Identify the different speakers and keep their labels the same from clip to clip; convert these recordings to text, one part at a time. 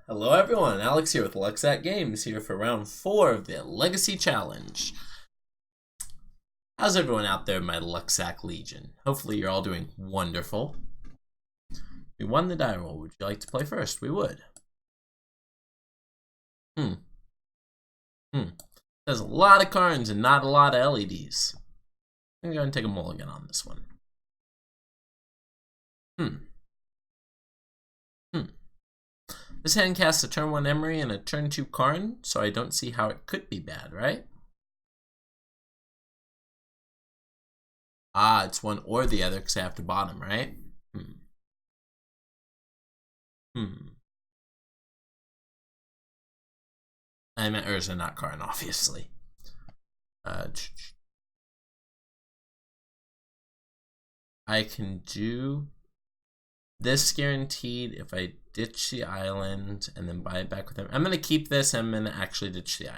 Speaker 1: Hello everyone, Alex here with Lucksack Games, here for round 4 of the Legacy Challenge. How's everyone out there, my Lucksack Legion? Hopefully you're all doing wonderful. We won the die roll. Would you like to play first? We would. There's a lot of cards and not a lot of LEDs. I'm going to go and take a mulligan on this one. This hand casts a turn 1 Emery and a turn 2 Karn, so I don't see how it could be bad, right? Ah, it's one or the other because I have to bottom, right? I meant Urza, not Karn, obviously. I can do this guaranteed if I ditch the island and then buy it back with him. I'm going to keep this. I'm going to actually ditch the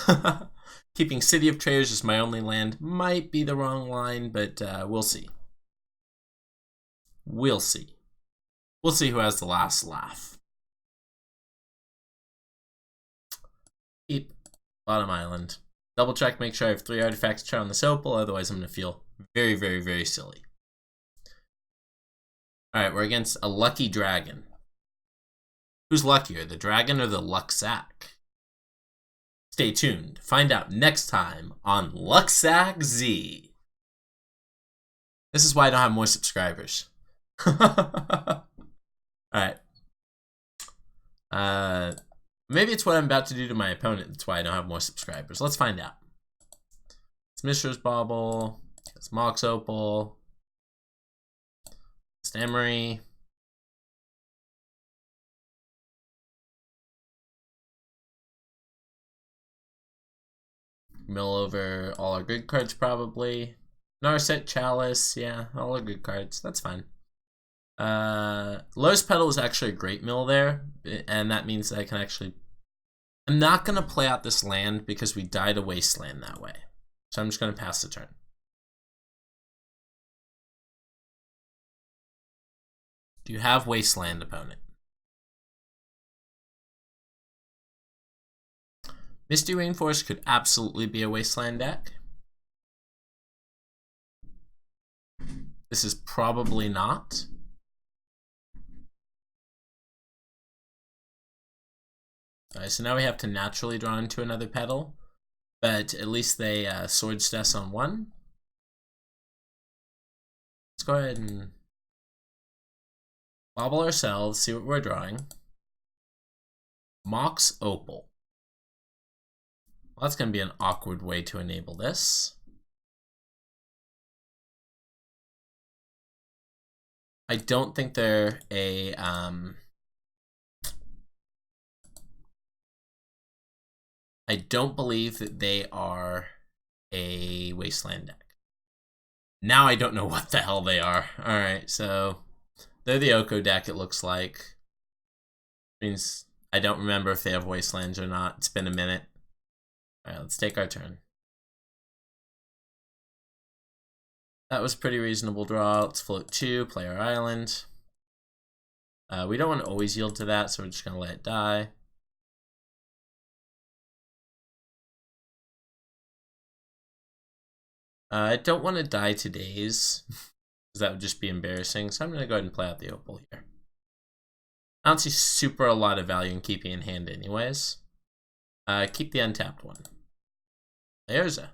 Speaker 1: island. Keeping City of Traders as my only land might be the wrong line, but we'll see. We'll see. We'll see who has the last laugh. Keep bottom island. Double check, make sure I have 3 artifacts to try on this opal, otherwise I'm going to feel very, very, very silly. Alright, we're against a lucky dragon. Who's luckier, the dragon or the Lucksack? Stay tuned. Find out next time on Lucksack Z. This is why I don't have more subscribers. Alright. Maybe it's what I'm about to do to my opponent. That's why I don't have more subscribers. Let's find out. It's Mishra's Bauble. It's Mox Opal. It's Emery. Mill over all our good cards probably. Narset, Chalice, yeah, all our good cards. That's fine. Lotus Petal is actually a great mill there, and that means that I can actually... I'm not going to play out this land because we died a Wasteland that way. So I'm just going to pass the turn. Do you have Wasteland, opponent? Misty Rainforest could absolutely be a Wasteland deck. This is probably not. Alright, so now we have to naturally draw into another petal, but at least they Sword Stress on 1. Let's go ahead and bobble ourselves, see what we're drawing. Mox Opal. Well, that's going to be an awkward way to enable this. I don't think they're a... I don't believe that they are a Wasteland deck. Now I don't know what the hell they are. Alright, so they're the Oko deck, it looks like. Means I don't remember if they have Wastelands or not. It's been a minute. Alright, let's take our turn. That was a pretty reasonable draw. Let's float 2, play our island. We don't want to always yield to that, so we're just going to let it die. I don't want to die to days, because that would just be embarrassing, so I'm going to go ahead and play out the opal here. I don't see super a lot of value in keeping in hand anyways. Keep the untapped one. Urza.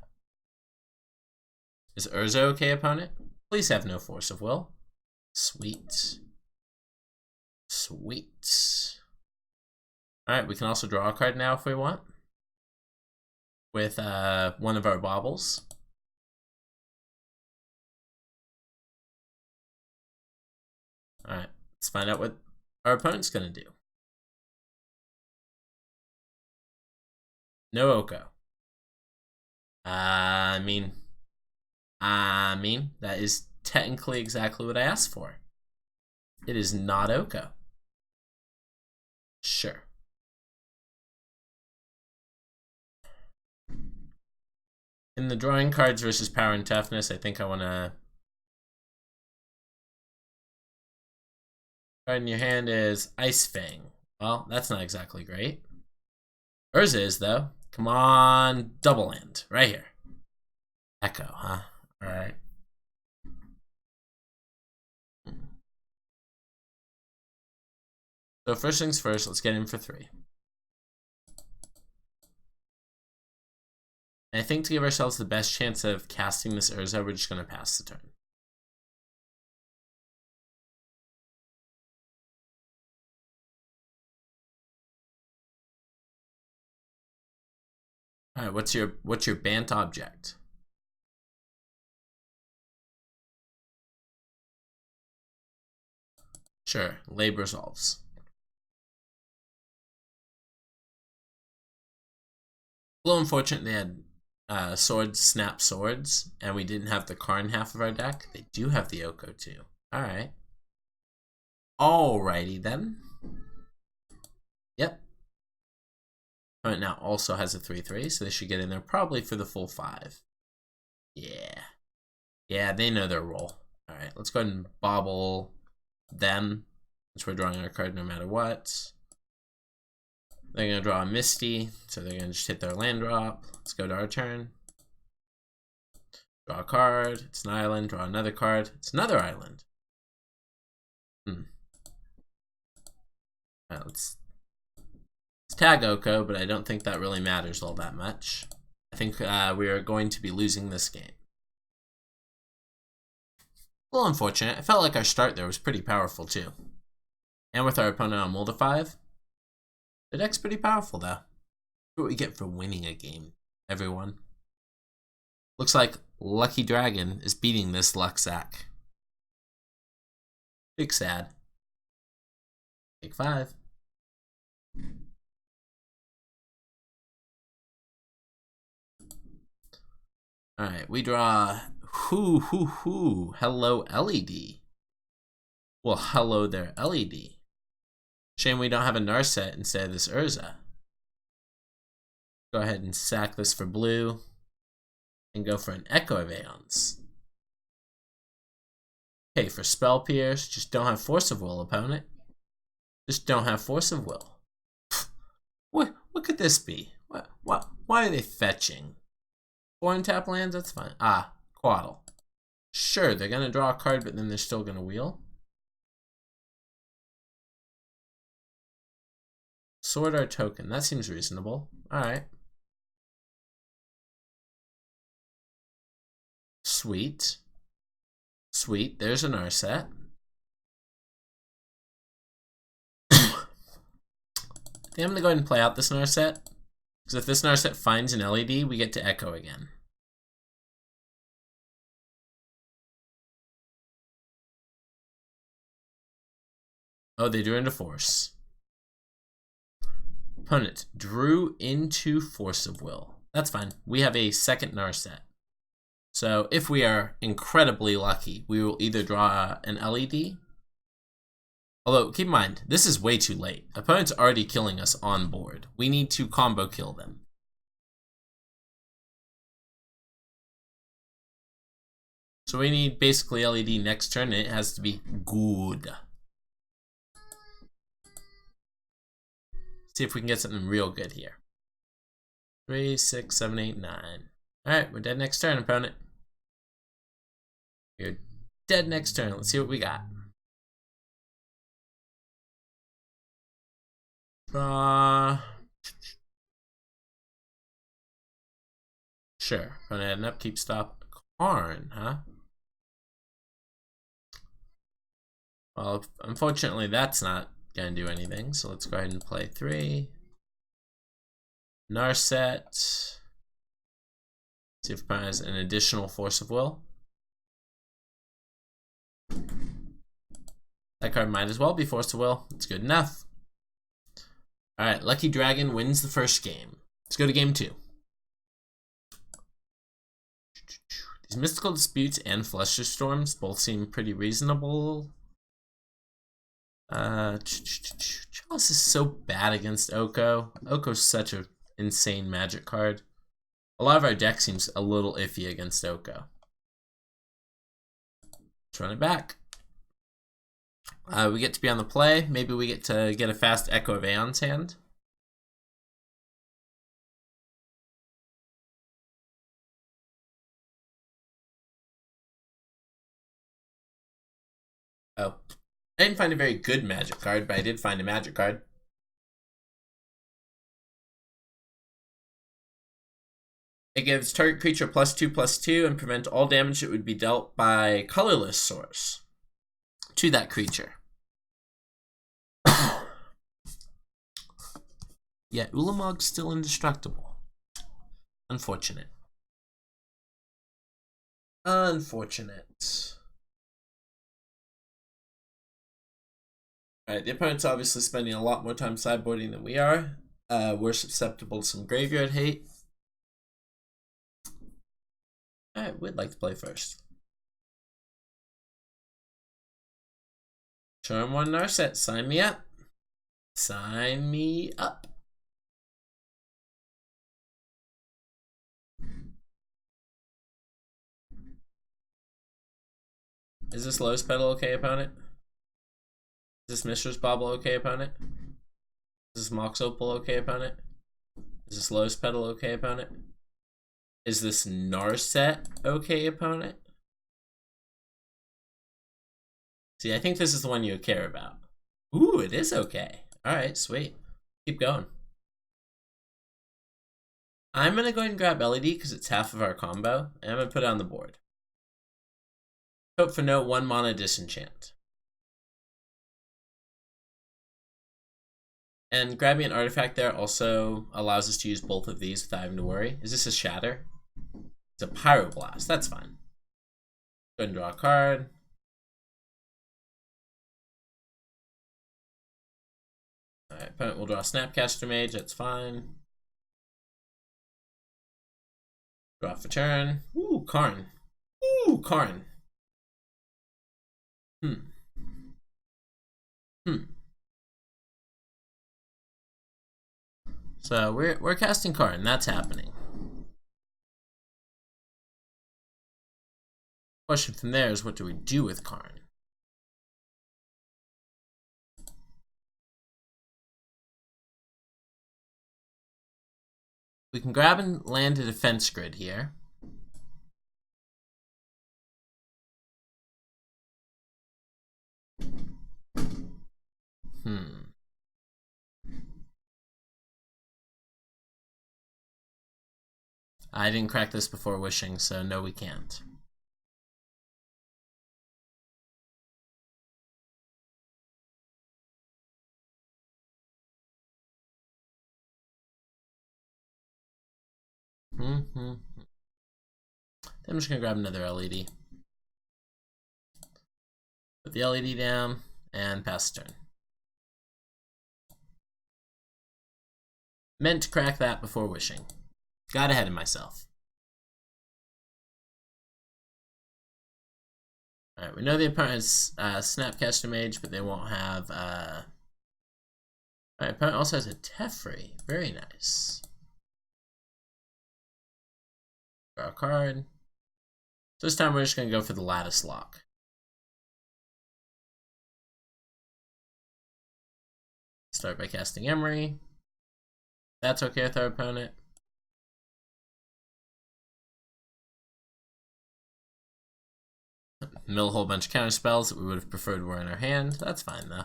Speaker 1: Is Urza okay, opponent? Please have no force of will. Sweet. Sweet. Alright, we can also draw a card now if we want. With one of our baubles. Alright, let's find out what our opponent's gonna do. No Oko. I mean, that is technically exactly what I asked for. It is not Oko. Sure. In the drawing cards versus power and toughness, I think I want to Card in your hand is Ice Fang. Well, that's not exactly great. Urza is, though. Come on, double land. Right here. Echo, huh? Alright. So first things first, let's get in for 3. And I think to give ourselves the best chance of casting this Urza, we're just going to pass the turn. Alright, what's your Bant object? Sure, Lab resolves. A little unfortunate they had swords, snap swords, and we didn't have the Karn half of our deck. They do have the Oko too. Alright. Alrighty then. Yep. Opponent now also has a 3/3, so they should get in there probably for the full 5. Yeah. Yeah, they know their role. Alright, let's go ahead and bobble them, since we're drawing our card no matter what. They're going to draw a Misty, so they're going to just hit their land drop. Let's go to our turn. Draw a card. It's an island. Draw another card. It's another island. Alright, let's tag Oko, but I don't think that really matters all that much. I think we are going to be losing this game. A little unfortunate. I felt like our start there was pretty powerful too. And with our opponent on Mulder 5, the deck's pretty powerful though. What we get for winning a game, everyone. Looks like Lucky Dragon is beating this Lucksack. Big sad. Take 5. Alright, we draw hello LED. Well, hello there LED. Shame we don't have a Narset instead of this Urza. Go ahead and sack this for blue and go for an Echo of Aeons. Okay, for Spell Pierce, just don't have Force of Will, opponent. Just don't have Force of Will. What could this be? Why are they fetching? 4 untap lands, that's fine. Ah, Quaddle. Sure, they're gonna draw a card, but then they're still gonna wheel. Sword Art Token, that seems reasonable. Alright. Sweet. Sweet, there's an Narset. I think I'm gonna go ahead and play out this Narset. Because if this Narset finds an LED, we get to Echo again. Oh, they drew into Force. Opponent drew into Force of Will. That's fine. We have a second Narset. So if we are incredibly lucky, we will either draw an LED. Although, keep in mind, this is way too late. Opponent's already killing us on board. We need to combo kill them. So we need basically LED next turn, and it has to be good. See if we can get something real good here. 3, 6, 7, 8, 9. Alright, we're dead next turn, opponent. You're dead next turn. Let's see what we got. Draw. Sure. Gonna add an upkeep stop. Karn, huh? Well, unfortunately, that's not gonna do anything. So let's go ahead and play 3. Narset. See if it has an additional Force of Will. That card might as well be Force of Will. It's good enough. Alright, Lucky Dragon wins the first game. Let's go to game 2. These Mystical Disputes and Flusterstorms both seem pretty reasonable. Chalice is so bad against Oko. Oko's such an insane magic card. A lot of our deck seems a little iffy against Oko. Let's run it back. We get to be on the play. Maybe we get to get a fast Echo of Aeon's hand. Oh. I didn't find a very good magic card, but I did find a magic card. It gives target creature +2/+2 and prevent all damage that would be dealt by colorless source to that creature. Yet Ulamog's still indestructible. Unfortunate. Unfortunate. Alright, the opponent's obviously spending a lot more time sideboarding than we are. We're susceptible to some graveyard hate. Alright, we'd like to play first. Turn 1 Narset, sign me up. Sign me up. Is this Lotus Petal okay, opponent? Is this Mistress Bauble okay, opponent? Is this Mox Opal okay, opponent? Is this Lotus Petal okay, opponent? Is this Narset okay, opponent? See, I think this is the one you care about. Ooh, it is okay. Alright, sweet. Keep going. I'm going to go ahead and grab LED because it's half of our combo, and I'm going to put it on the board. Hope for no 1 mana disenchant. And grabbing an artifact there also allows us to use both of these without having to worry. Is this a Shatter? It's a Pyroblast. That's fine. Go ahead and draw a card. Alright, opponent will draw Snapcaster Mage. That's fine. Draw for turn. Ooh, Karn. Ooh, Karn. So we're casting Karn. That's happening. Question from there is, what do we do with Karn? We can grab and land a defense grid here. I didn't crack this before wishing, so no, we can't. I'm just gonna grab another LED. Put the LED down and pass the turn. Meant to crack that before wishing. Got ahead of myself. Alright, we know the opponent has Snapcaster Mage, but they won't have... Alright, opponent also has a Teferi. Very nice. Draw a card. So this time we're just going to go for the Lattice Lock. Start by casting Emery. That's okay with our opponent. Mill a whole bunch of counter spells that we would have preferred were in our hand. That's fine though.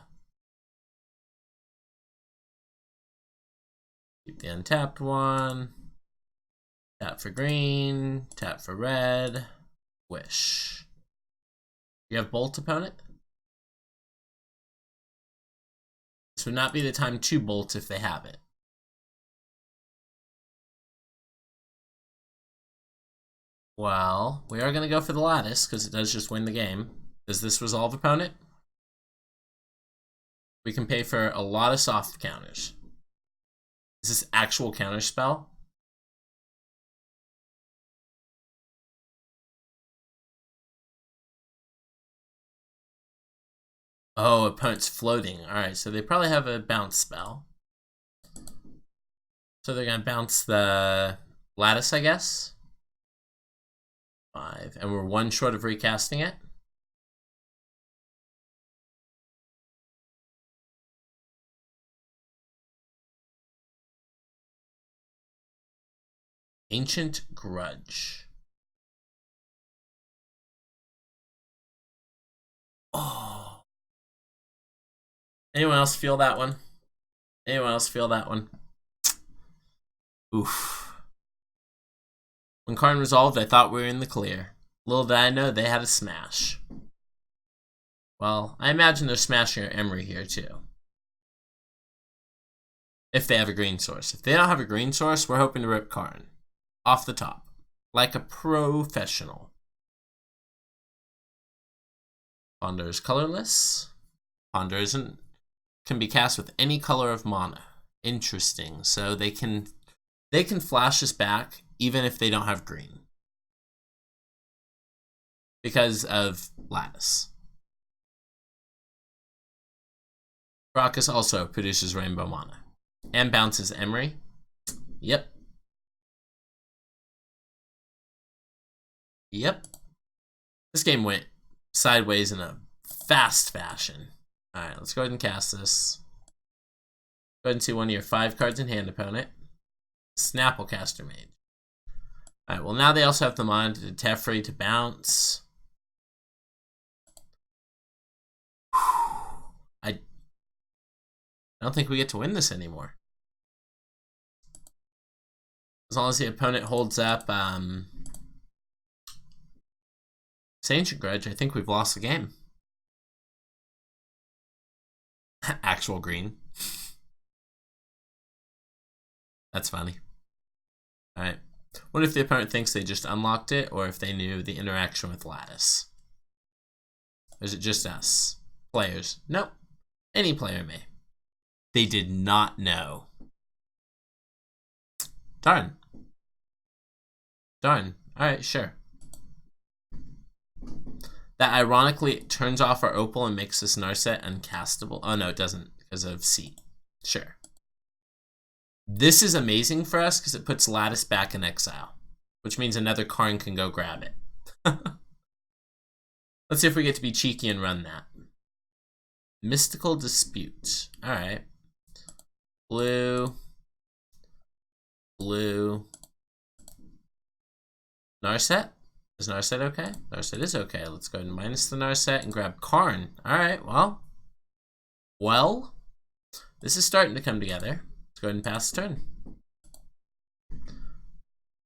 Speaker 1: Keep the untapped one. Tap for green. Tap for red. Wish. You have Bolt, opponent? This would not be the time to Bolt if they have it. Well, we are going to go for the Lattice because it does just win the game. Does this resolve, opponent? We can pay for a lot of soft counters. Is this actual counter spell? Oh, opponent's floating. Alright, so they probably have a bounce spell. So they're going to bounce the Lattice, I guess. 5. And we're 1 short of recasting it. Ancient Grudge. Oh. Anyone else feel that one? Anyone else feel that one? Oof. When Karn resolved, I thought we were in the clear. Little did I know they had a smash. Well, I imagine they're smashing our Emery here too. If they have a green source. If they don't have a green source, we're hoping to rip Karn. Off the top. Like a professional. Ponder is colorless. Ponder can be cast with any color of mana. Interesting. So they can flash us back even if they don't have green. Because of Lattice. Raucous also produces rainbow mana. And bounces Emery. Yep. Yep. This game went sideways in a fast fashion. Alright, let's go ahead and cast this. Go ahead and see one of your 5 cards in hand, opponent. Snapplecaster Mage. Alright, well now they also have the mana to Teferi to bounce. I don't think we get to win this anymore. As long as the opponent holds up Ancient Grudge, I think we've lost the game. Actual green. That's funny. Alright. What if the opponent thinks they just unlocked it, or if they knew the interaction with Lattice? Or is it just us? Players? Nope. Any player may. They did not know. Darn. Darn. Alright, sure. That ironically turns off our Opal and makes this Narset uncastable. Oh no, it doesn't because of C. Sure. This is amazing for us because it puts Lattice back in exile, which means another Karn can go grab it. Let's see if we get to be cheeky and run that. Mystical Dispute. Alright. Blue. Blue. Narset? Is Narset okay? Narset is okay. Let's go ahead and minus the Narset and grab Karn. Alright, well. Well. This is starting to come together. Let's go ahead and pass the turn.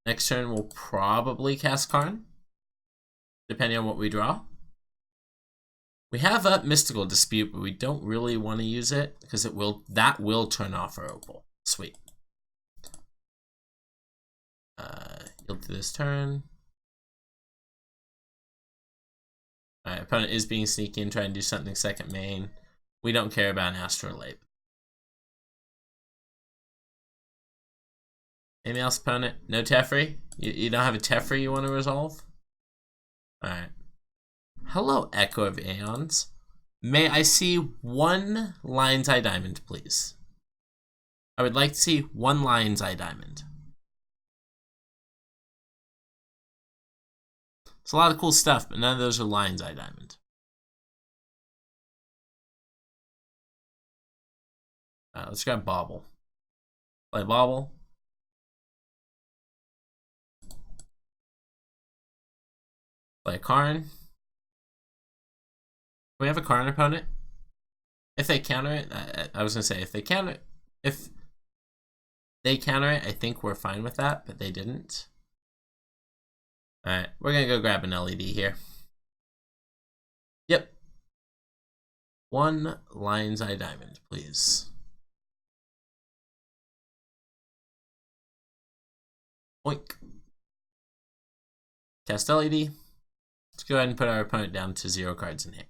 Speaker 1: Next turn we'll probably cast Karn, depending on what we draw. We have a Mystical Dispute, but we don't really want to use it because that will turn off our Opal. Sweet. Yield to this turn. Alright, opponent is being sneaky and trying to do something second main. We don't care about an Astrolabe. Anything else, opponent? No Teferi? You don't have a Teferi you want to resolve? Alright. Hello, Echo of Aeons. May I see one Lion's Eye Diamond, please? I would like to see one Lion's Eye Diamond. It's a lot of cool stuff, but none of those are Lion's Eye Diamond. Let's grab Bauble. Play Bauble. Play Karn. We have a Karn opponent. If they counter it, I was gonna say if they counter it, I think we're fine with that, but they didn't. Alright, we're gonna go grab an LED here. Yep. One Lion's Eye Diamond, please. Oink. Cast LED. Let's go ahead and put our opponent down to 0 cards in hand.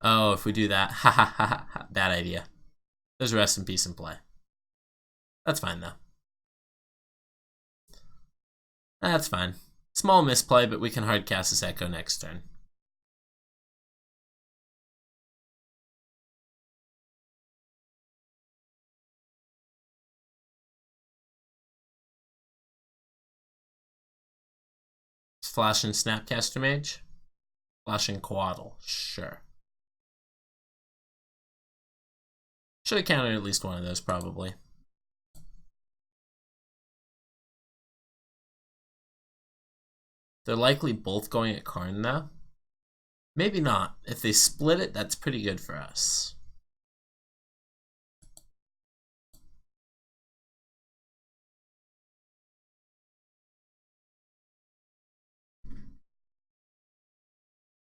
Speaker 1: Oh, if we do that, ha ha ha ha, bad idea. There's Rest in Peace in play. That's fine though. That's fine. Small misplay, but we can hard cast this Echo next turn. Flash and Snapcaster Mage. Flash and Quaddle. Sure. Should have counted at least one of those, probably. They're likely both going at Karn, though. Maybe not. If they split it, that's pretty good for us.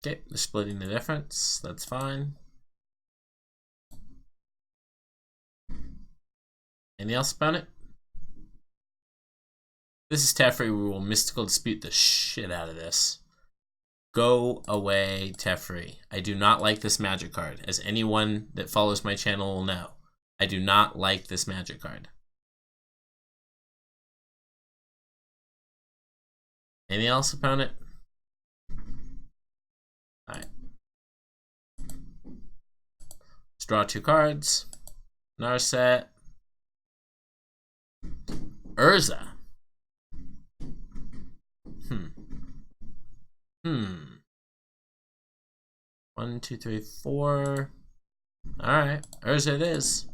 Speaker 1: Okay, they're splitting the difference. That's fine. Anything else about it? This is Teferi. We will mystical dispute the shit out of this. Go away, Teferi. I do not like this magic card. As anyone that follows my channel will know, I do not like this magic card. Anything else, opponent? Alright. Let's draw 2 cards. Narset. Urza. 1, 2, 3, 4. Alright, Urza it is.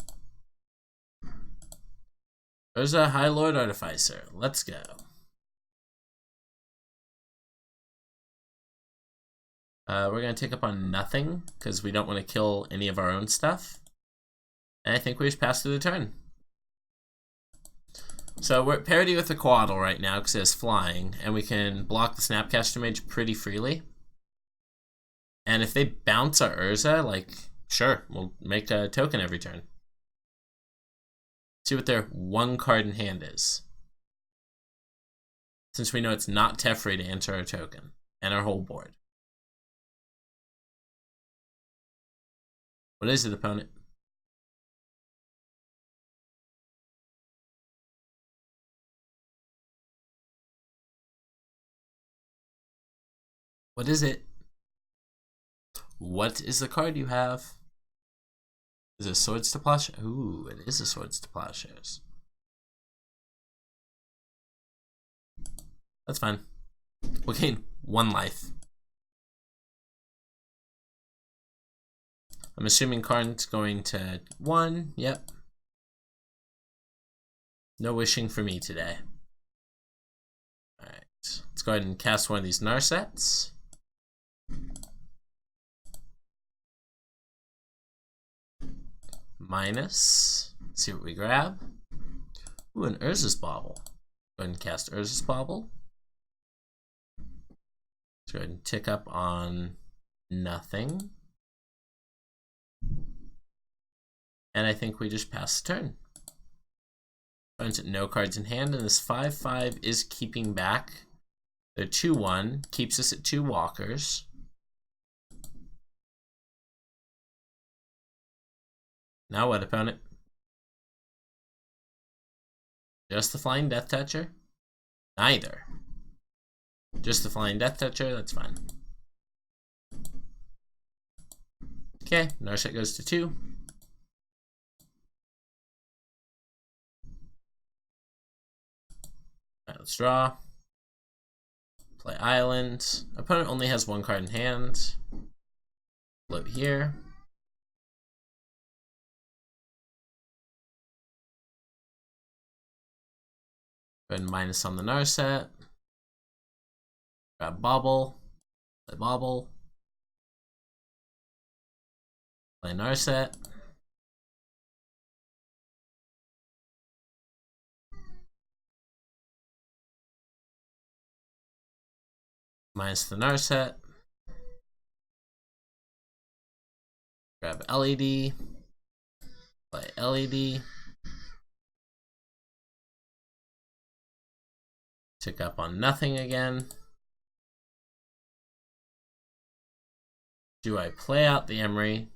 Speaker 1: Urza, High Lord Artificer. Let's go. We're going to take up on nothing, because we don't want to kill any of our own stuff. And I think we just pass through the turn. So we're at parity with the Quaddle right now, because it has flying, and we can block the Snapcaster Mage pretty freely. And if they bounce our Urza, like, sure, we'll make a token every turn. See what their 1 card in hand is. Since we know it's not Teferi to answer our token, and our whole board. What is it, opponent? What is it? What is the card you have? Is it Swords to Plowshares? Ooh, it is a Swords to Plowshares. That's fine. We'll gain 1 life. I'm assuming Karn's going to 1. Yep. No wishing for me today. Alright. Let's go ahead and cast one of these Narsets. Minus. Let's see what we grab. Ooh, an Urza's Bauble. Go ahead and cast Urza's Bauble. Let's go ahead and tick up on nothing. And I think we just pass the turn. Finds it no cards in hand, and this 5/5 is keeping back. The 2/1 keeps us at 2 walkers. Now what, opponent? Just the Flying Death Toucher? Neither. Just the Flying Death Toucher, that's fine. Okay, Narset goes to 2. Alright, let's draw. Play Island. Opponent only has 1 card in hand. Float here. Go ahead and minus on the Narset. Grab Bauble. Play Bauble. Play Narset. Minus the Narset. Grab LED. Play LED. Tick up on nothing again. Do I play out the Emery?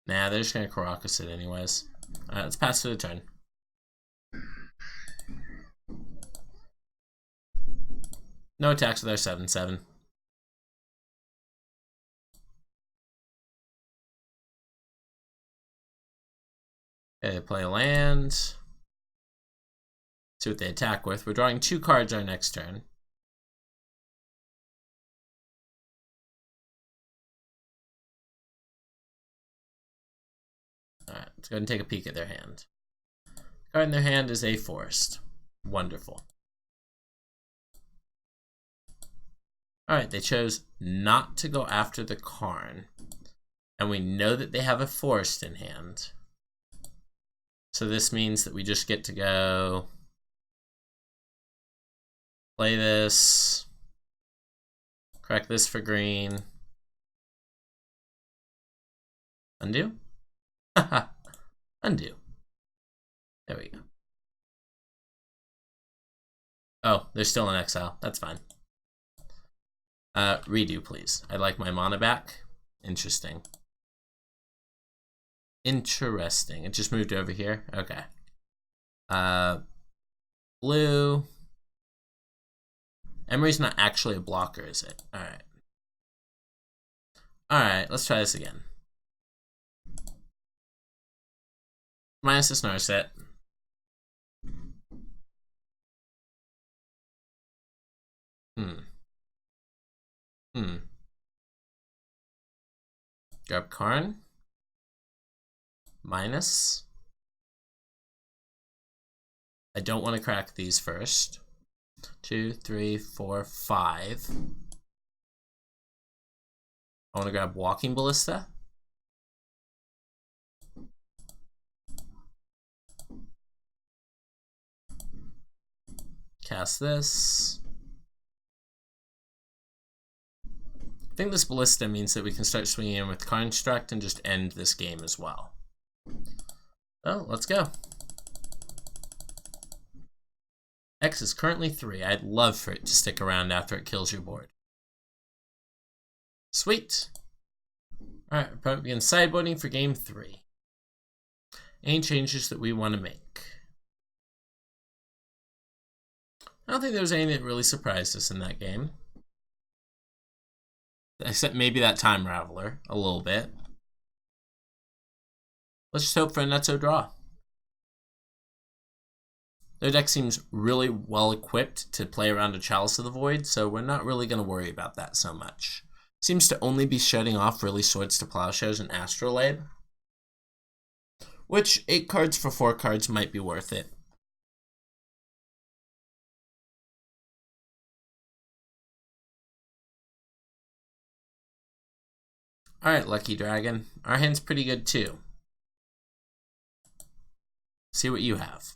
Speaker 1: Nah, they're just going to Karakas it anyways. Alright, let's pass to the turn. No attacks with our 7/7. Okay, play a land. See what they attack with. We're drawing 2 cards our next turn. Alright, let's go ahead and take a peek at their hand. The card in their hand is a Forest. Wonderful. Alright, they chose not to go after the Karn. And we know that they have a forest in hand. So this means that we just get to go play this, crack this for green, undo, undo. There we go. Oh, they're still in exile. That's fine. Redo, please. I'd like my mana back. Interesting. Interesting. It just moved over here. Okay. Blue. Emery's not actually a blocker, is it? Alright. Alright, let's try this again. Minus this Narset. Grab Karn. Minus. I don't want to crack these first. 2, 3, 4, 5. I want to grab Walking Ballista. Cast this. I think this Ballista means that we can start swinging in with Construct and just end this game as well. Oh, let's go. X is currently 3. I'd love for it to stick around after it kills your board. Sweet. Alright, opponent begins sideboarding for game 3. Any changes that we want to make? I don't think there was anything that really surprised us in that game. Except maybe that Time Raveler, a little bit. Let's just hope for a Nutso draw. Their deck seems really well equipped to play around a Chalice of the Void, so we're not really going to worry about that so much. Seems to only be shutting off really Swords to Plowshares and Astrolabe. Which, 8 cards for 4 cards might be worth it. Alright, Lucky Dragon. Our hand's pretty good too. See what you have.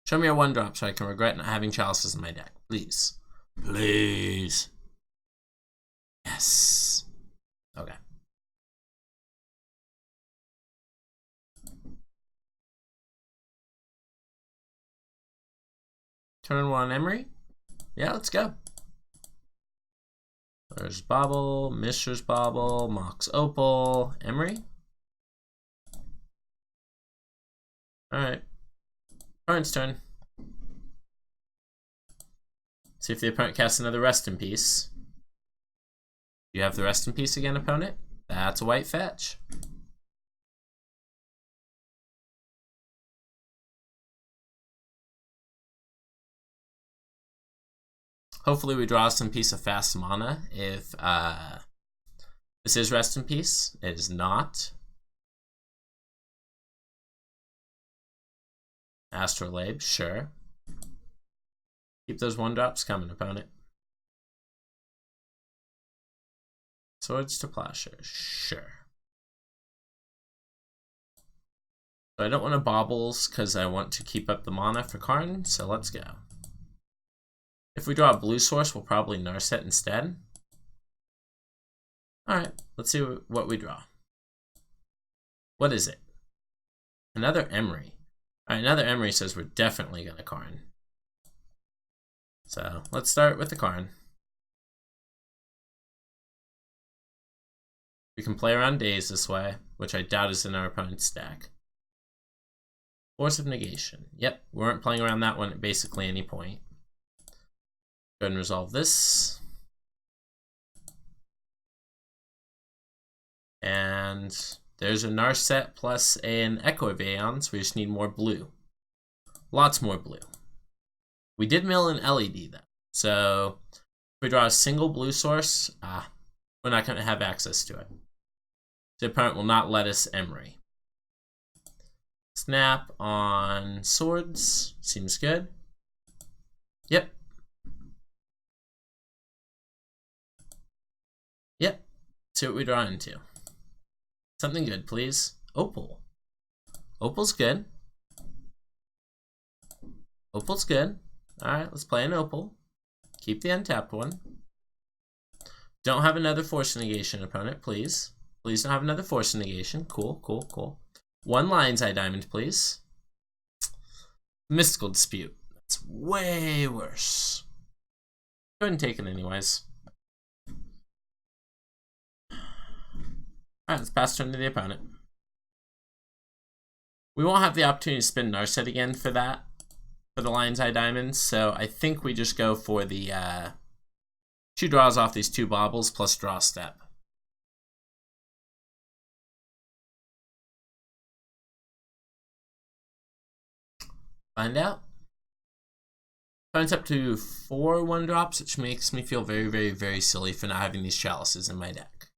Speaker 1: Show me a 1-drop so I can regret not having Chalices in my deck. Please. Please. Yes. Okay. Turn 1 Emery. Yeah, let's go. There's Bobble, Mishra's Bobble, Mox Opal, Emery. Alright. Opponent's turn. See if the opponent casts another Rest in Peace. You have the Rest in Peace again, opponent? That's a white fetch. Hopefully we draw some piece of fast mana if this is Rest in Peace. It is not. Astrolabe, sure. Keep those 1-drops coming, opponent. Swords to Plowshares, sure. So I don't want to Baubles because I want to keep up the mana for Karn, so let's go. If we draw a blue source, we'll probably Narset instead. Alright, let's see what we draw. What is it? Another Emery. Alright, another Emery says we're definitely going to Karn. So, let's start with the Karn. We can play around Daze this way, which I doubt is in our opponent's deck. Force of Negation. Yep, we weren't playing around that one at basically any point. Go ahead and resolve this. And there's a Narset plus an Echo of Aeons. We just need more blue. Lots more blue. We did mill an LED though. So if we draw a single blue source, we're not going to have access to it. The opponent will not let us Emery. Snap on Swords. Seems good. Yep. see what we draw into. Something good, please. Opal. Opal's good. Opal's good. Alright, let's play an opal. Keep the untapped one. Don't have another force negation, opponent, please. Please don't have another force negation. Cool, cool, cool. One Lion's Eye Diamond, please. Mystical Dispute. That's way worse. Go ahead and take it anyways. Alright, let's pass turn to the opponent. We won't have the opportunity to spin Narset again for that, for the Lion's Eye Diamonds, so I think we just go for the 2 draws off these 2 baubles plus draw step. Find out. Opponent's up to 4 1-drops, which makes me feel very, very, very silly for not having these chalices in my deck.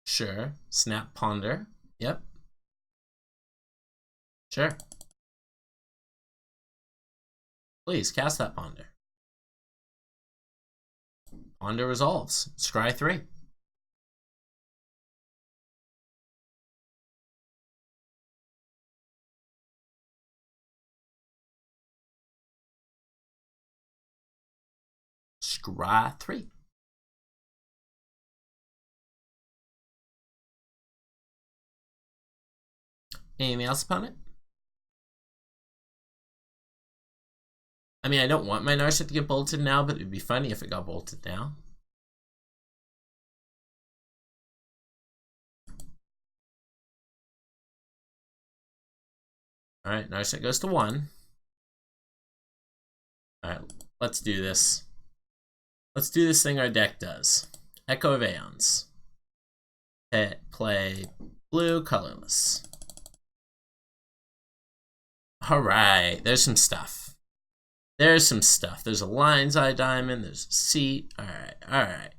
Speaker 1: Sure. Snap Ponder. Yep. Sure. Please, cast that Ponder. Ponder resolves. Scry 3. Scry 3. Anything else, opponent? I mean, I don't want my Narset to get bolted now, but it'd be funny if it got bolted now. Alright, Narset goes to 1. Alright, let's do this. Let's do this thing our deck does. Echo of Aeons. Play blue, colorless. Alright, there's some stuff. There's some stuff. There's a Lion's Eye Diamond, there's a seat. Alright, alright.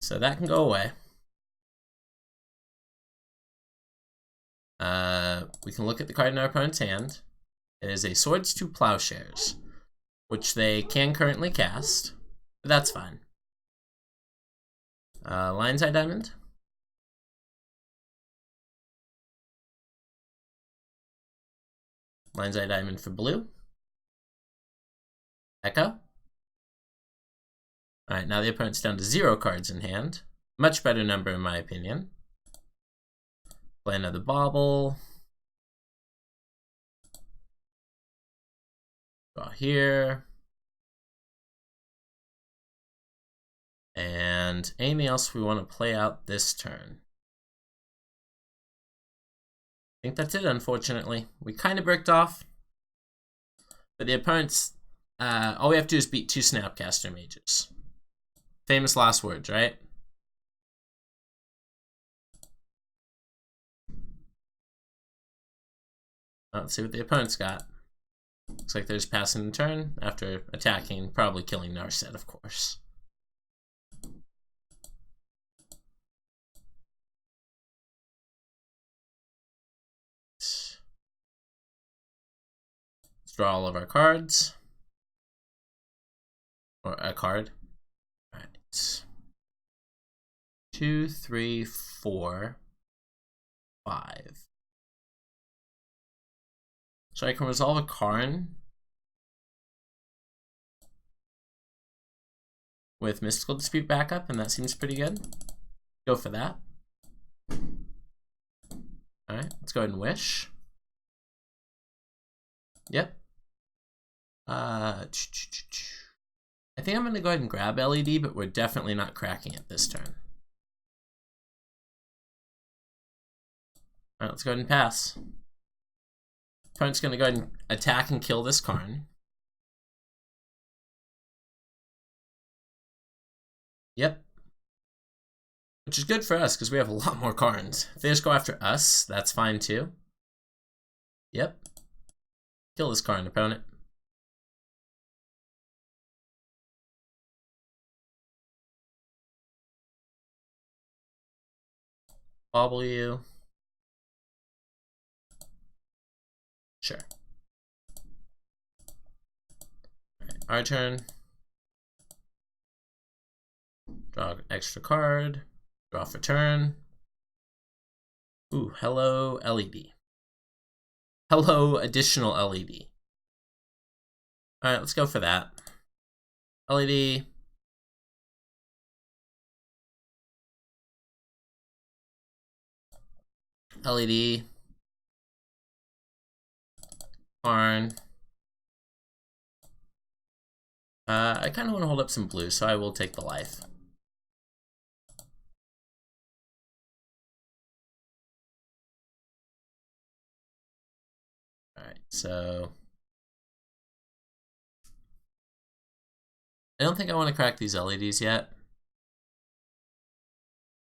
Speaker 1: So that can go away. We can look at the card in our opponent's hand. It is a Swords to Plowshares, which they can currently cast, but that's fine. Lion's Eye Diamond. Lion's Eye Diamond for blue. Echo. Alright, now the opponent's down to 0 cards in hand. Much better number in my opinion. Play another bauble. Draw here. And anything else we want to play out this turn? I think that's it, unfortunately. We kind of bricked off. But the opponent's... all we have to do is beat 2 Snapcaster Mages. Famous last words, right? Let's see what the opponent's got. Looks like they're just passing the turn after attacking, probably killing Narset, of course. Let's draw all of our cards. Or a card. Alright. 2, 3, 4, 5. So I can resolve a Karn with Mystical Dispute backup, and that seems pretty good. Go for that. Alright, let's go ahead and wish. Yep. I think I'm going to go ahead and grab LED, but we're definitely not cracking it this turn. Alright, let's go ahead and pass. Opponent's going to go ahead and attack and kill this Karn. Yep. Which is good for us, because we have a lot more Karns. If they just go after us, that's fine too. Yep. Kill this Karn, opponent. Bobble you. Sure. All right, our turn. Draw an extra card. Draw for turn. Ooh, hello LED. Hello additional LED. All right, let's go for that. LED. LED. Barn. I kind of want to hold up some blue, so I will take the life. Alright, so I don't think I want to crack these LEDs yet.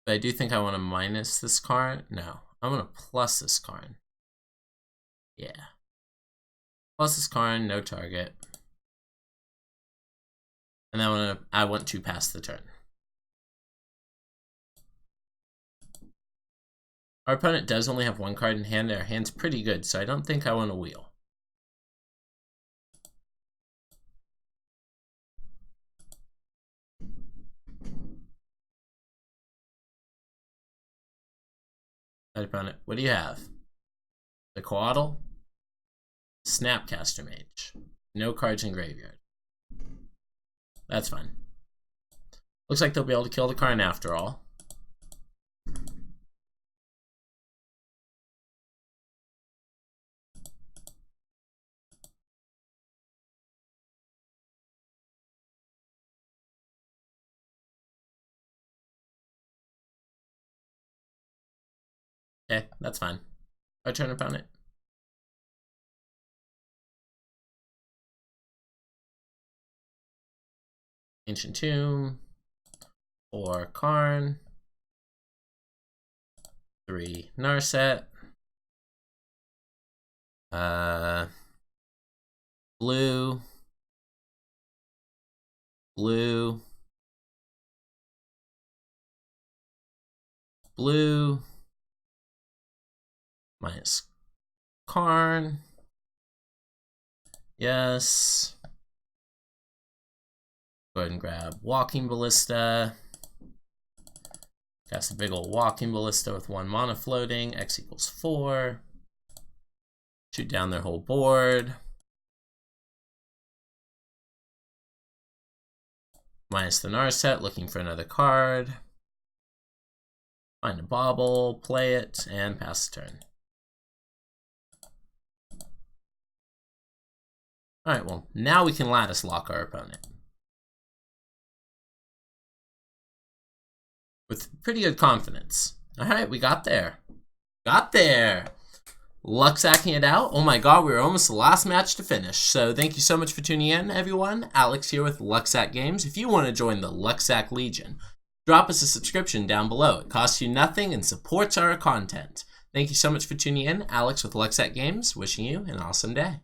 Speaker 1: But I do think I want to minus this card. No, I'm going to plus this card. Yeah. Plus this card, no target. And then I want to pass the turn. Our opponent does only have one card in hand, and our hand's pretty good, so I don't think I want to wheel. Right, opponent, what do you have? The Coatl? Snapcaster Mage. No cards in graveyard. That's fine. Looks like they'll be able to kill the card after all. Okay, that's fine. Our turn, opponent. Ancient Tomb. 4 Karn. 3 Narset. Blue. Blue. Blue. Minus Karn. Yes. Go ahead and grab Walking Ballista. Cast a big ol' Walking Ballista with 1 mana floating. X equals 4. Shoot down their whole board. Minus the Narset, looking for another card. Find a bauble, play it, and pass the turn. Alright, well, now we can lattice lock our opponent. With pretty good confidence. Alright, we got there. Got there! Lucksacking it out. Oh my god, we were almost the last match to finish. So thank you so much for tuning in, everyone. Alex here with Lucksack Games. If you want to join the Lucksack Legion, drop us a subscription down below. It costs you nothing and supports our content. Thank you so much for tuning in. Alex with Lucksack Games, wishing you an awesome day.